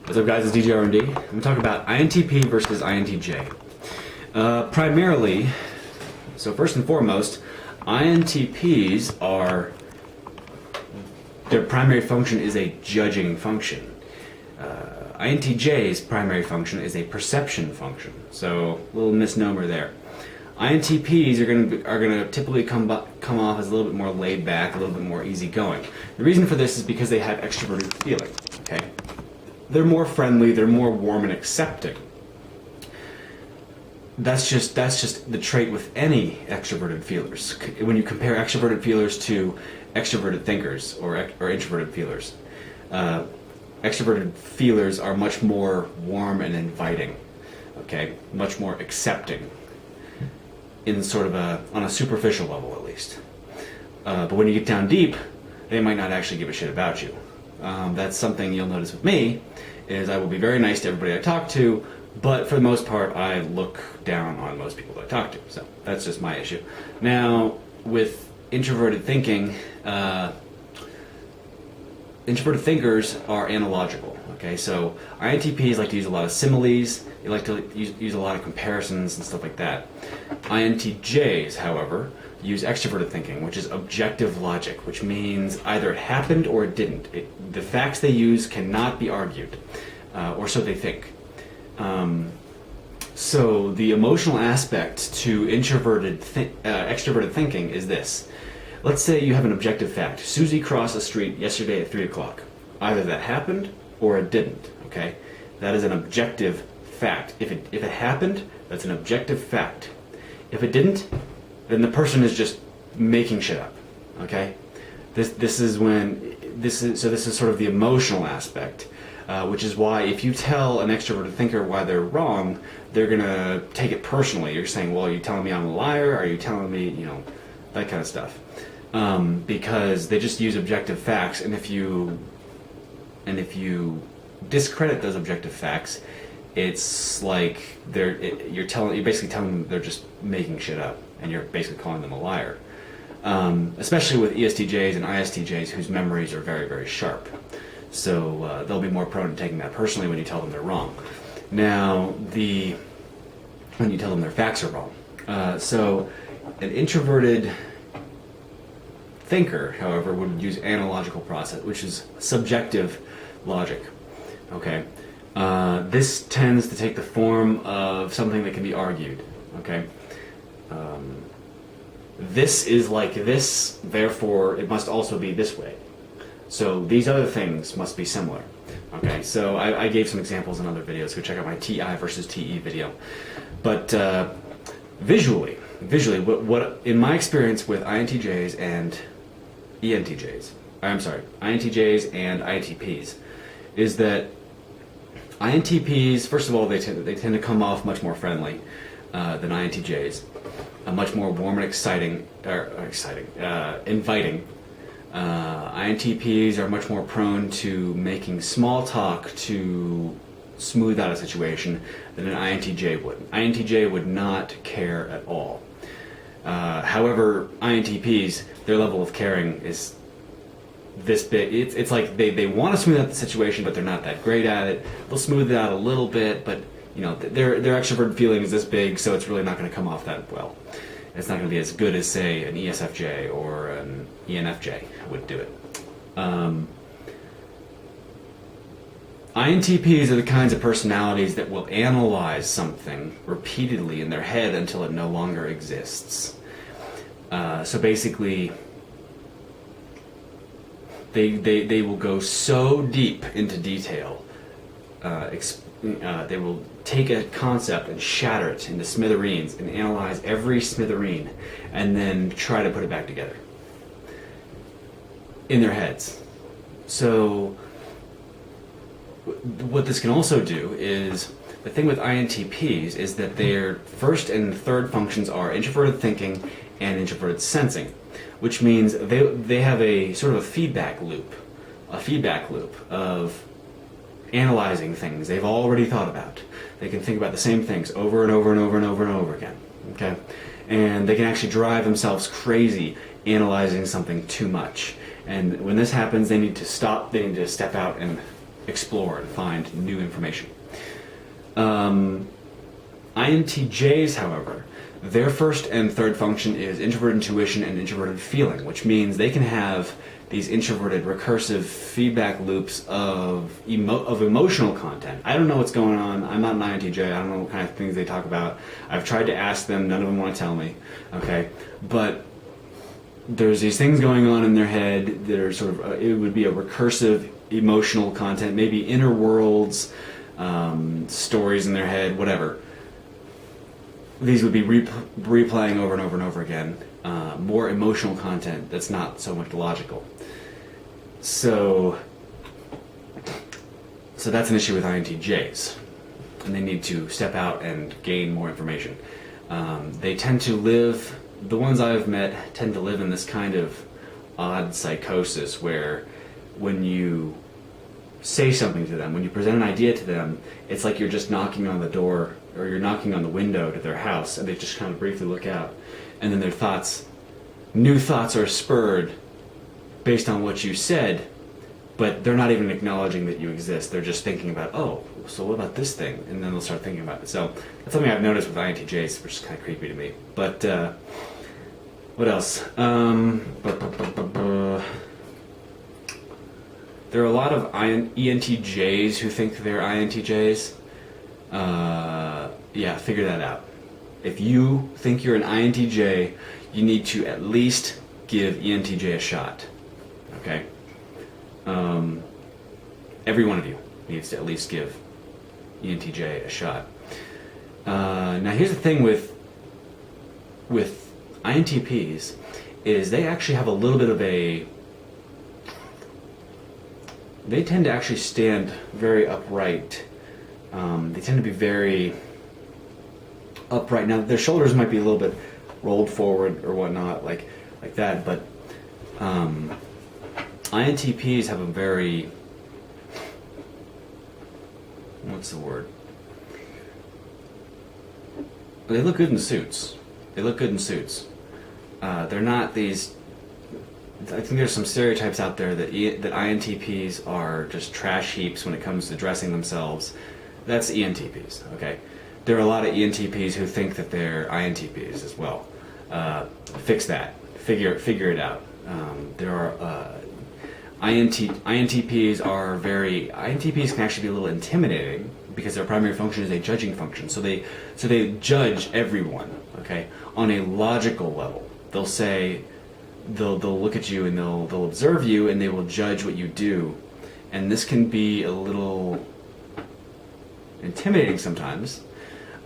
What's up, guys? It's DJ R&D. I'm going to talk about INTP versus INTJ. Primarily, so first and foremost, INTPs are, their primary function is a judging function. INTJ's primary function is a perception function. So, a little misnomer there. INTPs are going to typically come off as a little bit more laid back, a little bit more easygoing. The reason for this is because they have extroverted feeling. Okay, they're more friendly, they're more warm and accepting. That's just the trait with any extroverted feelers. When you compare extroverted feelers to extroverted thinkers or introverted feelers, extroverted feelers are much more warm and inviting. Okay, much more accepting. In sort of on a superficial level, at least. But when you get down deep, they might not actually give a shit about you. That's something you'll notice with me, is I will be very nice to everybody I talk to, but for the most part, I look down on most people that I talk to. So that's just my issue. Now, with introverted thinking, introverted thinkers are analogical. Okay, so INTPs like to use a lot of similes. They like to use a lot of comparisons and stuff like that. INTJs, however, use extroverted thinking, which is objective logic, which means either it happened or it didn't. The facts they use cannot be argued, or so they think. So the emotional aspect to extroverted thinking is this. Let's say you have an objective fact. Susie crossed the street yesterday at 3 o'clock. Either that happened or it didn't. Okay, that is an objective fact. If it happened, that's an objective fact. If it didn't, then the person is just making shit up. Okay, this is sort of the emotional aspect, which is why if you tell an extroverted thinker why they're wrong, they're gonna take it personally. You're saying, well, are you telling me I'm a liar? Are you telling me, that kind of stuff? Because they just use objective facts, and if you discredit those objective facts, it's like you're basically telling them they're just making shit up, and you're basically calling them a liar. Especially with ESTJs and ISTJs, whose memories are very, very sharp. So they'll be more prone to taking that personally when you tell them they're wrong. Now, when you tell them their facts are wrong. So an introverted thinker, however, would use analogical process, which is subjective logic. Okay, this tends to take the form of something that can be argued. Okay, this is like this, therefore it must also be this way. So these other things must be similar. Okay, so I gave some examples in other videos. Go check out my TI versus TE video. But visually, what in my experience with INTJs and INTJs and INTPs, is that INTPs, first of all, they tend to come off much more friendly than INTJs, much more warm and inviting. INTPs are much more prone to making small talk to smooth out a situation than an INTJ would. INTJ would not care at all. However, INTPs, their level of caring is this big. It's like they want to smooth out the situation, but they're not that great at it. They'll smooth it out a little bit, but their extroverted feeling is this big, so it's really not going to come off that well. It's not going to be as good as, say, an ESFJ or an ENFJ would do it. INTPs are the kinds of personalities that will analyze something repeatedly in their head until it no longer exists. So basically, they will go so deep into detail. They will take a concept and shatter it into smithereens and analyze every smithereen and then try to put it back together in their heads. So what this can also do is, the thing with INTPs is that their first and third functions are introverted thinking and introverted sensing, which means they have a sort of a feedback loop of analyzing things they've already thought about. They can think about the same things over and over and over and over and over again. Okay, and they can actually drive themselves crazy analyzing something too much. And when this happens, they need to stop. They need to step out and explore and find new information. INTJs, however, their first and third function is introverted intuition and introverted feeling, which means they can have these introverted recursive feedback loops of emotional content. I don't know what's going on. I'm not an INTJ. I don't know what kind of things they talk about. I've tried to ask them. None of them want to tell me. Okay, but there's these things going on in their head that are sort of, it would be a recursive emotional content, maybe inner worlds, stories in their head, whatever. These would be replaying over and over and over again. More emotional content that's not so much logical. So that's an issue with INTJs, and they need to step out and gain more information. They tend to live, the ones I've met tend to live in this kind of odd psychosis where when you say something to them, when you present an idea to them, it's like you're just knocking on the door or you're knocking on the window to their house, and they just kind of briefly look out, and then their new thoughts are spurred based on what you said, but they're not even acknowledging that you exist. They're just thinking about, oh, so what about this thing? And then they'll start thinking about it. So that's something I've noticed with INTJs, which is kind of creepy to me. But what else? There are a lot of ENTJs who think they're INTJs. Yeah, figure that out. If you think you're an INTJ, you need to at least give ENTJ a shot. Okay? Every one of you needs to at least give ENTJ a shot. Now here's the thing with INTPs is they actually have a little bit of they tend to actually stand very upright. They tend to be very upright. Now their shoulders might be a little bit rolled forward or whatnot, like that, but INTPs have a very, what's the word? They look good in suits. They're not these. I think there's some stereotypes out there that INTPs are just trash heaps when it comes to dressing themselves. That's ENTPs. Okay, there are a lot of ENTPs who think that they're INTPs as well. Fix that. Figure it out. There are INTPs can actually be a little intimidating because their primary function is a judging function. So they judge everyone. Okay, on a logical level. They'll look at you and they'll observe you and they will judge what you do, and this can be a little intimidating sometimes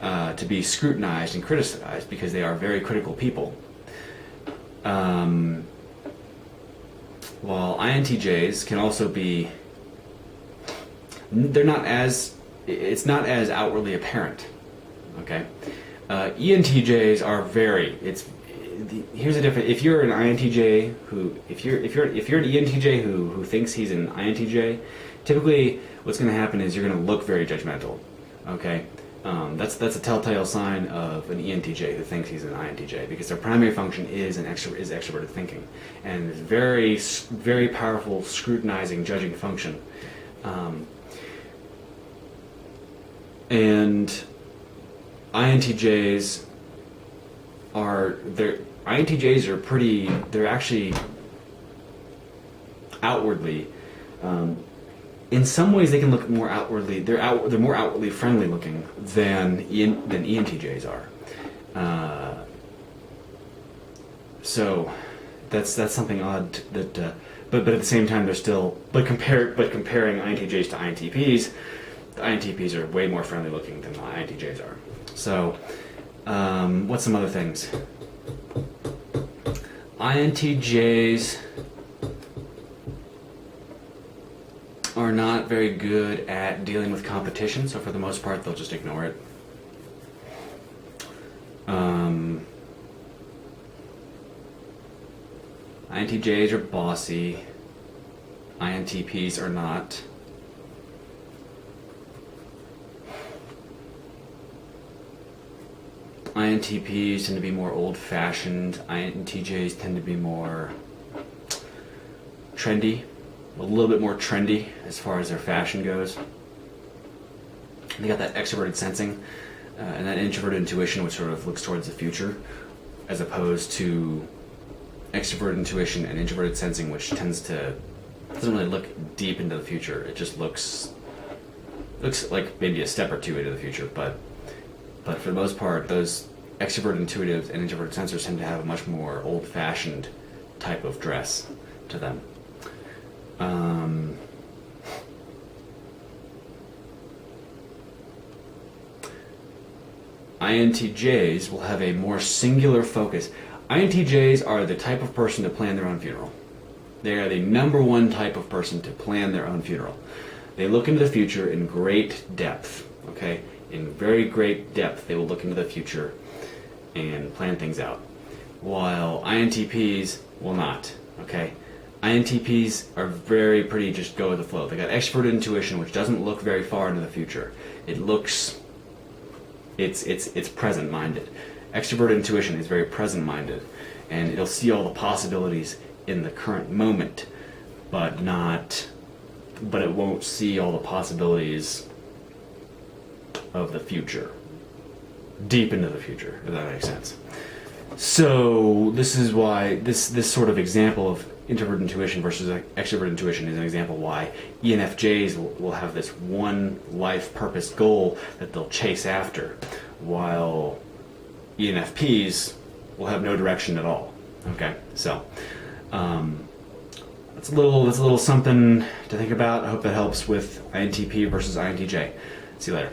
to be scrutinized and criticized because they are very critical people. While INTJs can also be, it's not as outwardly apparent. Okay, ENTJs are here's the difference. If you're an INTJ if you're an ENTJ who thinks he's an INTJ, typically what's going to happen is you're going to look very judgmental. Okay, that's a telltale sign of an ENTJ who thinks he's an INTJ because their primary function is extroverted thinking, and it's very very powerful scrutinizing, judging function. And INTJs they're actually outwardly, in some ways they can look more outwardly, they're more outwardly friendly looking than ENTJs are. So that's something odd that, but at the same time comparing INTJs to INTPs, the INTPs are way more friendly looking than the INTJs are. So what's some other things? INTJs are not very good at dealing with competition, so for the most part they'll just ignore it. INTJs are bossy. INTPs are not. INTPs tend to be more old-fashioned. INTJs tend to be more trendy. a little bit more trendy as far as their fashion goes. They got that extroverted sensing and that introverted intuition, which sort of looks towards the future, as opposed to extroverted intuition and introverted sensing, which doesn't really look deep into the future. It just looks like maybe a step or two into the future, but for the most part, those extroverted intuitives and introverted sensors tend to have a much more old-fashioned type of dress to them. INTJs will have a more singular focus. INTJs are the type of person to plan their own funeral. They are the number one type of person to plan their own funeral. They look into the future in great depth, okay? In very great depth, they will look into the future and plan things out. While INTPs will not, okay? INTPs are very pretty just go with the flow. They got extroverted intuition, which doesn't look very far into the future. It's present-minded. Extroverted intuition is very present-minded, and it'll see all the possibilities in the current moment, but it won't see all the possibilities of the future, deep into the future, if that makes sense. So this is why this sort of example of introverted intuition versus extroverted intuition is an example why ENFJs will have this one life purpose goal that they'll chase after, while ENFPs will have no direction at all. Okay, so that's a little something to think about. I hope that helps with INTP versus INTJ. See you later.